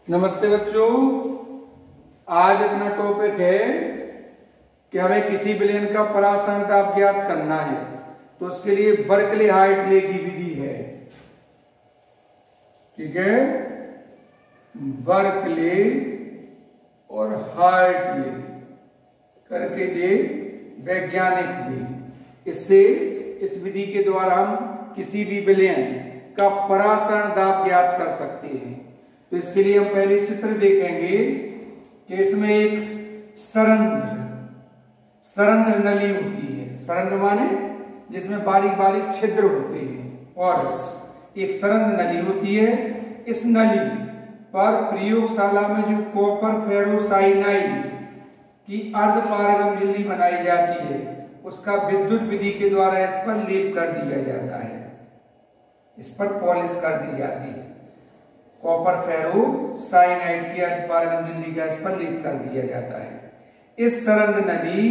नमस्ते बच्चों, आज अपना टॉपिक है कि हमें किसी विलयन का परासरण दाब ज्ञात करना है। तो उसके लिए बर्कले हार्टले की विधि है। ठीक है, बर्कले और हार्टले करके ये वैज्ञानिक विधि। इससे इस विधि के द्वारा हम किसी भी विलयन का परासरण दाब ज्ञात कर सकते हैं। तो इसके लिए हम पहले चित्र देखेंगे कि इसमें एक सरंध्र नली होती है। सरंध्र माने जिसमें बारीक बारीक छिद्र होते हैं, और एक सरंध्र नली होती है। इस नली पर प्रयोगशाला में जो कॉपर फेरोसाइनाइड की अर्धपारगम झिल्ली बनाई जाती है, उसका विद्युत विधि के द्वारा इस पर लेप कर दिया जाता है, इस पर पॉलिश कर दी जाती है। कॉपर फेरोसाइनाइड की अर्धपारगम झिल्ली का इस पर लेप कर दिया जाता है। इस सरंध्र नली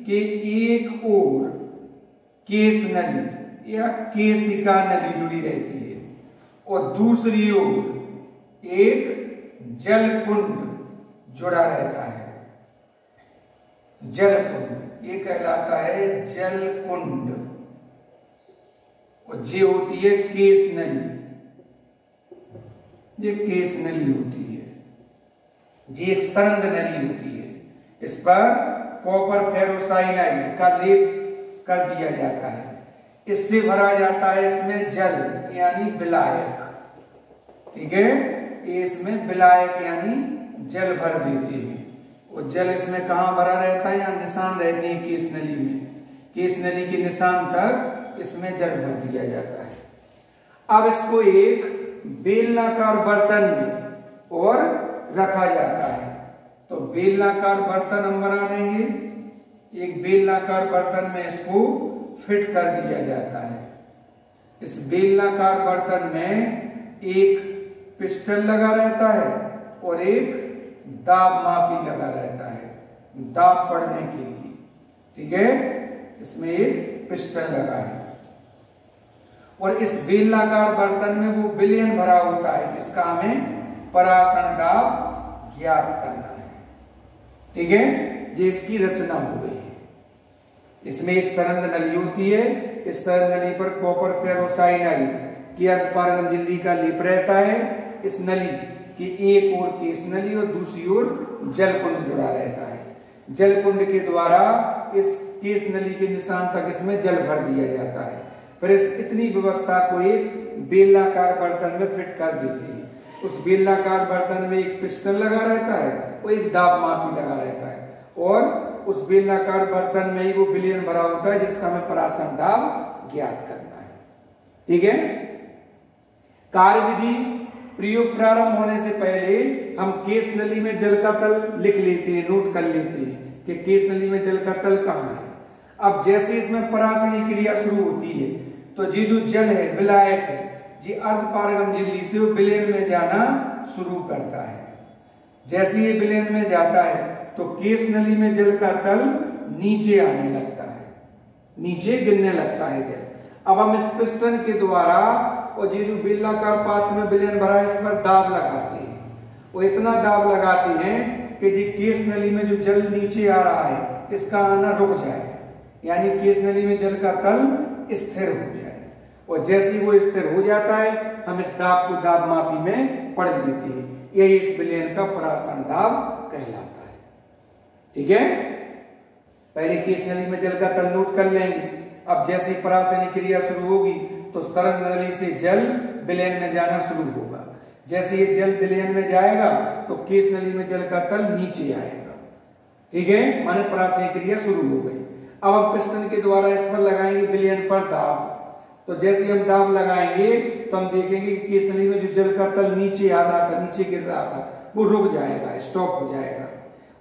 के एक ओर केश नली या केशिका नली जुड़ी रहती है, और दूसरी ओर एक जलकुंड जुड़ा रहता है। जलकुंड ये कहलाता है जलकुंड, और ये होती है केश नली। ये केश नली होती है, ये एक सरंध्र नली होती है। इस पर कॉपर फेरोसाइनाइड का लेप कर दिया जाता है। इससे भरा जाता है इसमें जल यानी विलायक। ठीक है, ये इसमें विलायक यानी जल भर देते हैं। और जल इसमें कहां भरा रहता है? यहाँ निशान रहते हैं केश नली में। केश नली के निशान तक इसमें जल भर दिया जाता है। अब इसको एक बेलनाकार बर्तन में और रखा जाता है। तो बेलनाकार बर्तन हम बना देंगे। एक बेलनाकार बर्तन में इसको फिट कर दिया जाता है। इस बेलनाकार बर्तन में एक पिस्टन लगा रहता है और एक दाब मापी लगा रहता है, दाब पढ़ने के लिए। ठीक है, इसमें एक पिस्टन लगा है, और इस बेलनाकार बर्तन में वो विलयन भरा होता है जिसका हमें परासरण दाब ज्ञात करना है। ठीक है, ये इसकी रचना हो गई है। इसमें एक सरंध्र नली होती है। इस सरंध्र नली पर कॉपर फेरोसाइनाइड की अर्धपारगम झिल्ली का लेप रहता है। इस नली की एक ओर केश नली और दूसरी ओर जलकुंड जुड़ा रहता है। जलकुंड के द्वारा इस केश नली के निशान तक इसमें जल भर दिया जाता है। फिर इस इतनी व्यवस्था को एक बेलनाकार बर्तन में फिट कर देते हैं। उस बेलनाकार बर्तन में एक पिस्टन लगा रहता है और एक दाब मापी लगा रहता है, और उस बेलनाकार बर्तन में ही वो विलयन भरा होता है जिसका हमें परासरण दाब ज्ञात करना है। ठीक है, कार्यविधि प्रयोग प्रारंभ होने से पहले हम केश नली में जल का तल लिख लेते हैं, नोट कर लेते हैं कि केश नली में जल का तल कहाँ है। अब जैसे इसमें परासरण क्रिया शुरू होती है, तो ये जो जल है, विलायक है, ये अर्धपारगम झिल्ली से वो विलयन में जाना शुरू करता है। जैसे ये विलयन में जाता है तो केश नली में जल का तल नीचे आने लगता है, नीचे गिरने लगता है जल। अब हम इस पिस्टन के द्वारा और ये जो बेलनाकार पात्र में विलयन भरा है, इस पर दाब लगाते हैं, और इतना दाब लगाते हैं कि ये केश नली में जो जल नीचे आ रहा है इसका आना रुक जाए, यानी केश नली में जल का तल स्थिर हो जाए। और जैसे ही वो स्थिर हो जाता है, हम इस दाब को दाब मापी में पढ़ लेते हैं। यही इस विलयन का परासरण दाब कहलाता है। ठीक है, पहले केश नली में जल का तल नोट कर लेंगे। अब जैसे ही परासरण क्रिया शुरू होगी तो सरंध्र नली से जल विलयन में जाना शुरू होगा। जैसे ये जल विलयन में जाएगा तो केश नली में जल का तल नीचे आएगा। ठीक है, माने परासरण क्रिया शुरू हो गई। अब हम पिस्टन के द्वारा इस पर लगाएंगे विलयन पर दाब। तो जैसे हम दाब लगाएंगे तो हम देखेंगे कि केश नली में जो जल का तल नीचे आ रहा था, नीचे गिर रहा था, वो रुक जाएगा, स्टॉप हो जाएगा।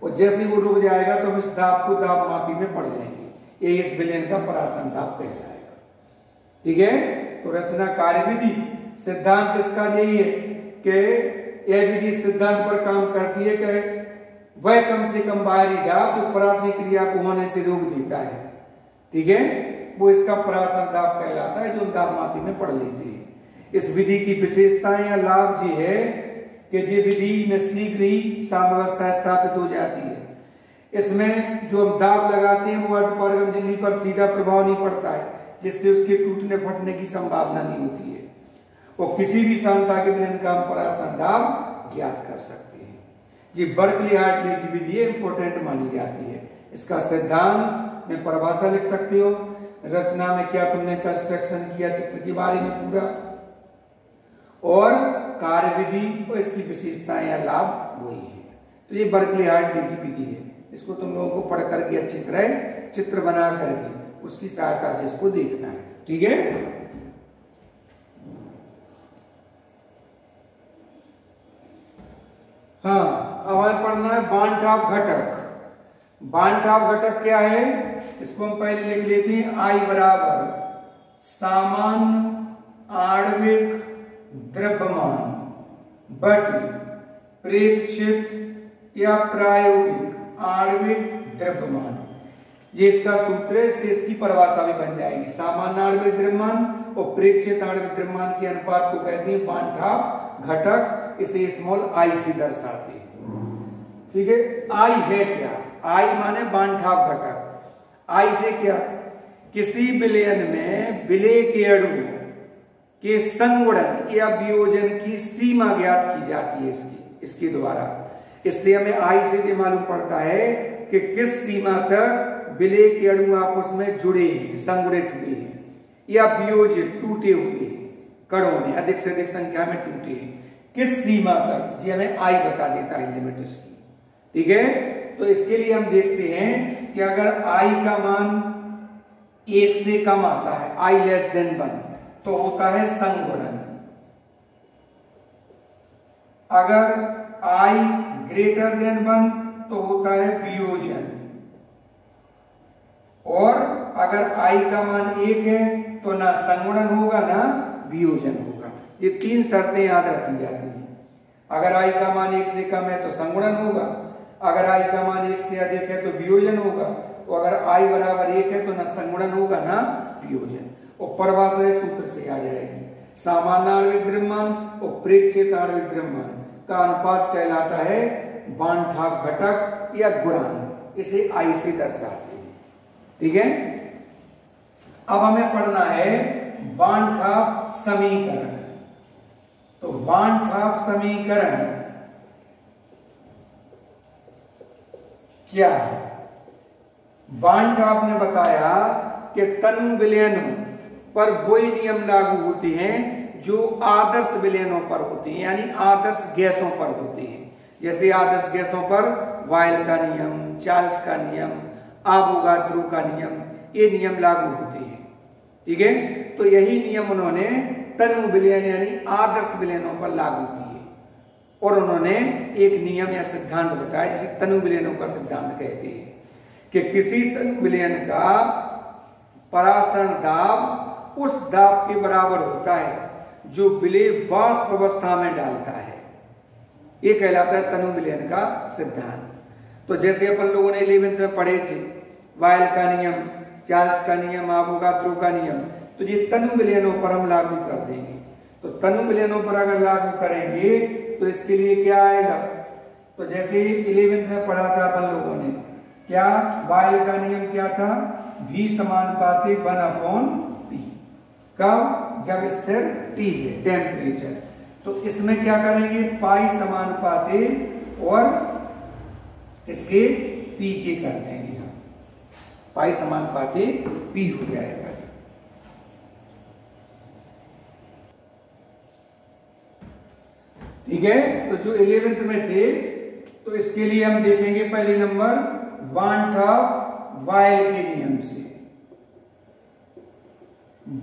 और जैसे ही वो रुक जाएगा तो हम इस दाब को दाब मापी में पढ़ लेंगे। ये इस विलयन का परासरण दाब कहलाएगा। ठीक है, तो रचना कार्यविधि सिद्धांत इसका यही है कि यह विधि सिद्धांत पर काम करती है कि वह कम से कम बाहरी दाब जो परासरण क्रिया को होने से रोक देता है। ठीक है, वो इसका परासरण दाब कहलाता है, जो दाब मापी में पढ़ लेते हैं। इस विधि की विशेषताएं या लाभ ये है कि ये विधि में शीघ्र ही साम्यावस्था स्थापित हो जाती है। इसमें जो हम दाब लगाते हैं वो अर्धपारगम झिल्ली पर सीधा प्रभाव नहीं पड़ता है, जिससे उसके टूटने फटने की संभावना नहीं होती है, और किसी भी सांता के विलयन का हम परासन दाब ज्ञात कर सकते हैं। जी बर्कली हार्टले की विधि इंपोर्टेंट मानी जाती है। इसका सिद्धांत में परिभाषा लिख सकते हो, रचना में क्या तुमने कंस्ट्रक्शन किया चित्र के बारे में पूरा, और कार्य विधि और इसकी विशेषताएं या लाभ वही है। तो ये बर्कली हार्टले की विधि है। इसको तुम लोगों को पढ़ करके अच्छी तरह चित्र बना करके उसकी सहायता से इसको देखना है, ठीक है। हाँ, अब हमें पढ़ना है बांटाप घटक। बांटाप घटक क्या है, इसको हम पहले लिख लेते हैं। आई बराबर सामान्य आणविक द्रव्यमान बट प्रेक्षित या प्रायोगिक आणविक द्रव्यमान। ये इसका सूत्र है, इससे इसकी परिभाषा भी बन जाएगी। सामान्य आणविक द्रव्यमान और प्रेक्षित आणविक द्रव्यमान के अनुपात को कहते हैं बांटाप घटक। इसे स्मॉल आई से दर्शाते हैं, ठीक है। आई है क्या, आई माने बांटाप घटक। आई से क्या, किसी विलयन में विलेय के अणु के संगुणन या वियोजन की सीमा ज्ञात की जाती है इसके द्वारा। इससे हमें आई से ये मालूम पड़ता है कि किस सीमा तक विलेय के अणु आपस में जुड़े हैं, संगुणित हुए हैं, या वियोजित टूटे हुए हैं, कणों में अधिक से अधिक संख्या में टूटे हैं, किस सीमा तक, जी हमें आई बता देता है लिमिट इसकी, ठीक है। तो इसके लिए हम देखते हैं कि अगर आई का मान 1 से कम आता है, आई लेस देन 1, तो होता है संगुणन। अगर आई ग्रेटर देन 1 तो होता है वियोजन, और अगर आई का मान 1 है तो ना संगुणन होगा ना वियोजन होगा। ये 3 शर्तें याद रखी जाती हैं। अगर आई का मान 1 से कम है तो संगुणन होगा, अगर आई का मान 1 से अधिक है तो वियोजन होगा, और अगर आई बराबर 1 है तो ना संगुणन होगा ना वियोजन। और परिभाषा सूत्र से आ जाएगी। सामान्य आणविक द्रव्यमान और प्रेक्षित आणविक द्रव्यमान का अनुपात कहलाता है बांटाप घटक या गुणांक। इसे आई से दर्शाते हैं, ठीक है। अब हमें पढ़ना है बांटाप समीकरण। तो बांटाप समीकरण क्या है। बांटाप ने बताया कि तनु विलयन पर वही नियम लागू होते हैं जो आदर्श विलयनों पर होते हैं, यानी आदर्श गैसों पर होते हैं। जैसे आदर्श गैसों पर वायल का नियम, चार्ल्स का नियम, आवोगाद्रो का नियम, ये नियम लागू होते हैं, ठीक है। तो यही नियम उन्होंने तनु विलयन यानी आदर्श विलयनों पर लागू किए, और उन्होंने एक नियम या सिद्धांत बताया जिसे तनु विलयनों का सिद्धांत कहते हैं, कि किसी तनु विलयन का परासरण दाब उस दाब के बराबर होता है जो विलेय वाष्प अवस्था में डालता है। ये कहलाता है तनु विलयन का सिद्धांत। तो जैसे अपन लोगों ने 11th में पढ़े थे वायल का नियम, चार्ल्स का नियम, आवोगाद्रो का नियम, तो ये तनु विलयनों पर हम लागू कर देंगे। तो तनु विलयनों पर अगर लागू करेंगे तो इसके लिए क्या आएगा। तो जैसे 11th में पढ़ा था अपन लोगों ने, क्या वायल का नियम क्या था, V समानुपाती 1/P। कब, जब स्थिर T है, टेम्परेचर। तो इसमें क्या करेंगे, पाई समानुपाती और इसके P के कर देंगे हम, पाई समानुपाती P हो जाएगा। ठीक है। तो जो 11th में थे तो इसके लिए हम देखेंगे पहले नंबर बांटाप वायल के नियम से,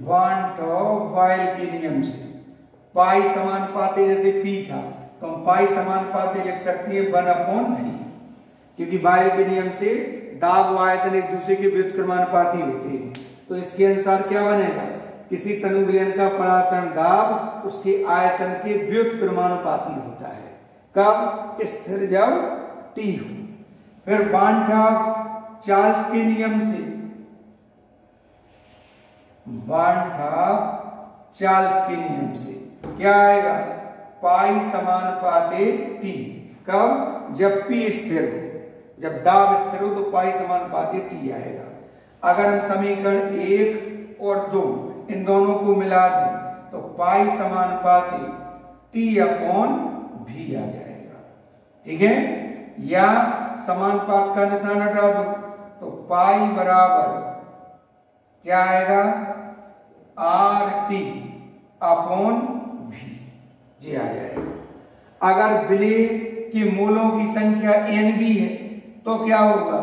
बांटाप वायल के नियम से पाई समानुपाती जैसे P था तो हम पाई समानुपाती लिख सकते हैं 1/V, क्योंकि वायल के नियम से दाब व आयतन एक दूसरे के व्युत्क्रमानुपाती होते हैं। तो इसके अनुसार क्या बनेगा, किसी तनु विलयन का परासरण दाब उसके आयतन के व्युत्क्रमानुपाती होता है। कब, स्थिर जब T हो। फिर बांटाप चार्ल्स के नियम से, बांटाप चार्ल्स के नियम से क्या आएगा, पाई समानुपाते टी। कब? जब पी स्थिर हो, जब दाब स्थिर हो तो पाई समानुपाते टी आएगा। अगर हम समीकरण 1 और 2 इन दोनों को मिला दें तो पाई समानुपाते टी अपॉन भी आ जाएगा। ठीक है, या समानुपात का निशान हटा दो तो पाई बराबर क्या आएगा? आर टी अपॉन भी, जी आ जाएगा। अगर विलेय के मोलों की संख्या एन बी है तो क्या होगा?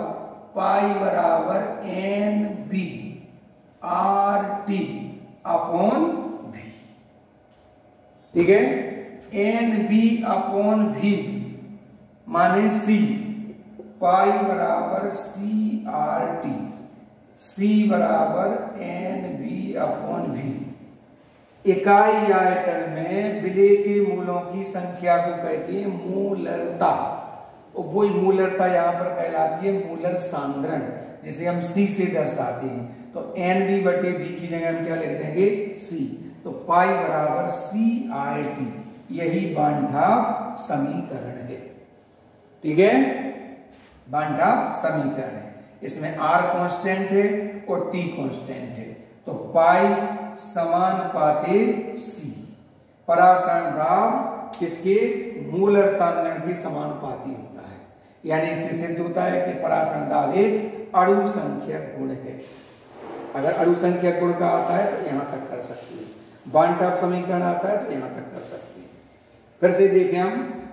पाई बराबर N B R T upon V. ठीक है, एन बी अपॉन भी माने सी, पाई बराबर सी आर टी, सी बराबर एन बी अपॉन भी। इकाई आयतन में विलेय के मूलों की संख्या को कहते हैं मूलरता, और वही मूलरता यहाँ पर कहलाती है मूलर सांद्रण, जिसे हम सी से दर्शाते हैं। तो एन बी बटे बी की जगह हम क्या लिख देंगे? सी। तो पाई बराबर सी आर टी, यही बांड-ठाप समीकरण है। ठीक है, बांड-ठाप समीकरण है। इसमें आर कांस्टेंट है और टी कांस्टेंट है। तो पाई समानुपाते सी, परासरण दाब किसके? मूलर सांद्रण के समानुपाती होता है। यानी इससे सिद्ध होता है कि परासरण दाब एक अणु संख्यक गुण है। अगर अणु संख्यक गुण का आता है तो यहां तक कर सकते हैं, बांड-ठाप समीकरण आता है तो यहां तक कर सकते हैं। फिर से देखें, हम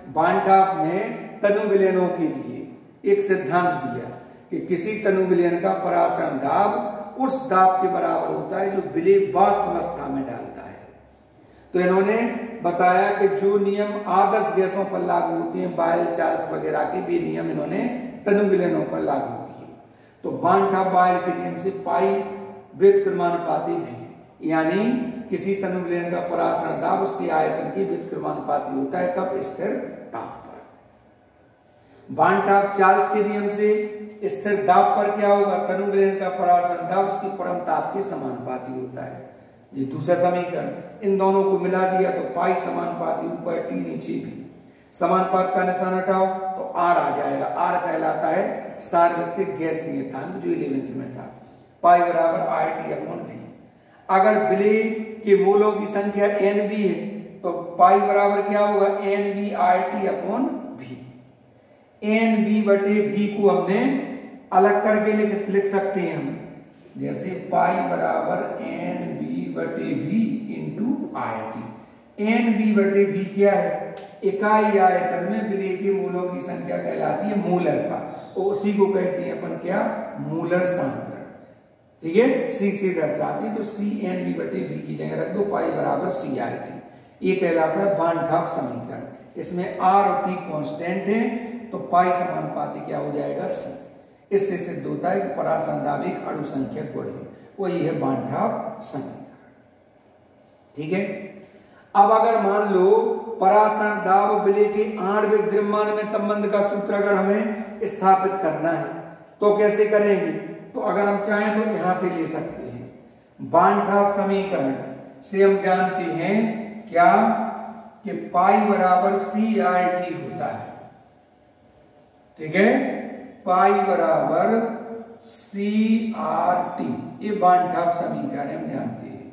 बांड-ठाप में तनु विलयनों के लिए एक सिद्धांत दिया कि किसी तनु विलयन का परासरण दाब उस दाब के बराबर होता है जो विलेय वाष्प अवस्था में डालता है। तो इन्होंने बताया कि जो नियम आदर्श गैसों पर लागू होते हैं, बायल, चार्ल्स वगैरह के भी नियम इन्होंने तनु विलयनों पर लागू किए। तो बांड-ठाप बायल के नियम से पाई व्युत्क्रमानुपाती भी, यानी किसी तनु विलयन का परासरण दाब उसके आयतन के व्युत्क्रमानुपाती होता है। कब? स्थिर ताप पर। बांड-ठाप चार्ल्स के नियम से स्थिर दाब पर क्या होगा? तनु विलयन का परासरण दाब उसकी परम ताप के समानुपाती होता है। ये दूसरा समीकरण, इन दोनों को मिला दिया तो पाई समानुपाती ऊपर टी नीचे भी। समानुपात का निशान हटाओ तो आर आ जाएगा। आर कहलाता है सार्वत्रिक गैस नियतांक, जो 11th में था। पाई बराबर आर टी अपॉन भी। अगर विलेय के मोलों की संख्या एन बी है तो पाई बराबर क्या होगा? N B R T upon V. N B बटे भी को हमने अलग करके लिख सकते हैं हम, जैसे पाई बराबर एन बी बटे V into R T. N B बटे भी क्या है? इकाई आयतन में विलेय के मूलों की संख्या कहलाती है मूलरता, और उसी को कहते हैं अपन क्या? मूलर सांद्रण। ठीक है, सी से दर्शाते हैं तो सी एन बी बटे बी की जगह रख दो, पाई बराबर सी आर टी। ये कहलाता है बांड-ठाप समीकरण। इसमें आर और टी कांस्टेंट है तो पाई समानुपाती क्या हो जाएगा? सी। इससे सिद्ध होता है कि परासरण दाब एक अणु संख्यक गुण है, वही है बांड-ठाप समीकरण। ठीक है, अब अगर मान लो परासरण दाब विलेय के आणविक द्रव्यमान में संबंध का सूत्र अगर हमें स्थापित करना है तो कैसे करेंगे? तो अगर हम चाहें तो यहां से ले सकते हैं। बांड-ठाप समीकरण से हम जानते हैं क्या? कि पाई बराबर सी आर टी होता है। ठीक है, पाई बराबर सी आर टी, ये बांड-ठाप समीकरण हम जानते हैं।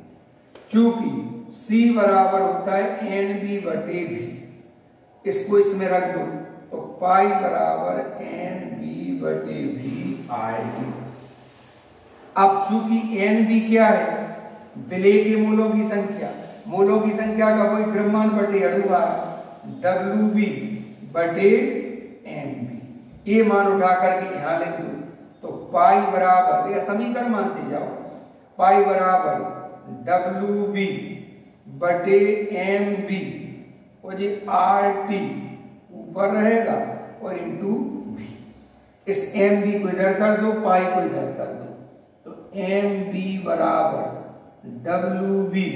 चूंकि C बराबर होता है एन बी बटे भी, इसको इसमें रख दो तो पाई बराबर एन बी बटे भी आर टी। अब चूंकि एन बी क्या है? विलेय के मूलों की संख्या, मूलों की संख्या का कोई द्रव्यमान बटे अणुभार, डब्ल्यू बी बटे एन बी। ये मान उठा करके यहां लिख दो तो पाई बराबर, यह समीकरण मानते जाओ, पाई बराबर डब्ल्यू बी बटे एम बी और ये आर टी ऊपर रहेगा और इंटू भी। इस एम बी को इधर कर दो, पाई को इधर कर दो, तो एम बी बराबर डब्ल्यू बी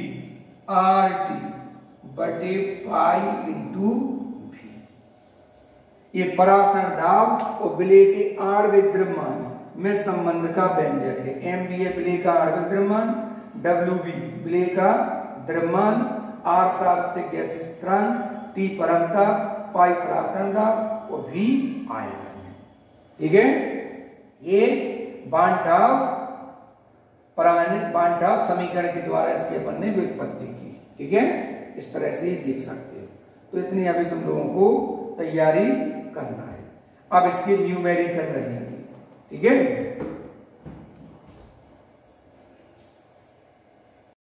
आर टी बटे पाई इंटू भी। ये परासरण दाब और विलेय के आणविक द्रव्यमान में संबंध का व्यंजक है। एम बी है विलेय का आणविक द्रव्यमान, डब्ल्यू बी विलेय का द्रव्यमान, आर सार्वत्रिक गैस स्थिरांक, टी परमता, पाई प्रासंगा और भी आयतन है। ठीक है, ये बांटाव प्रामाणिक बांटाव समीकरण के द्वारा इसकी अपन ने व्युत्पत्ति की। ठीक है, इस तरह से देख सकते हो। तो इतनी अभी तुम लोगों को तैयारी करना है। अब इसके न्यूमेरिकल रहेंगे। ठीक है।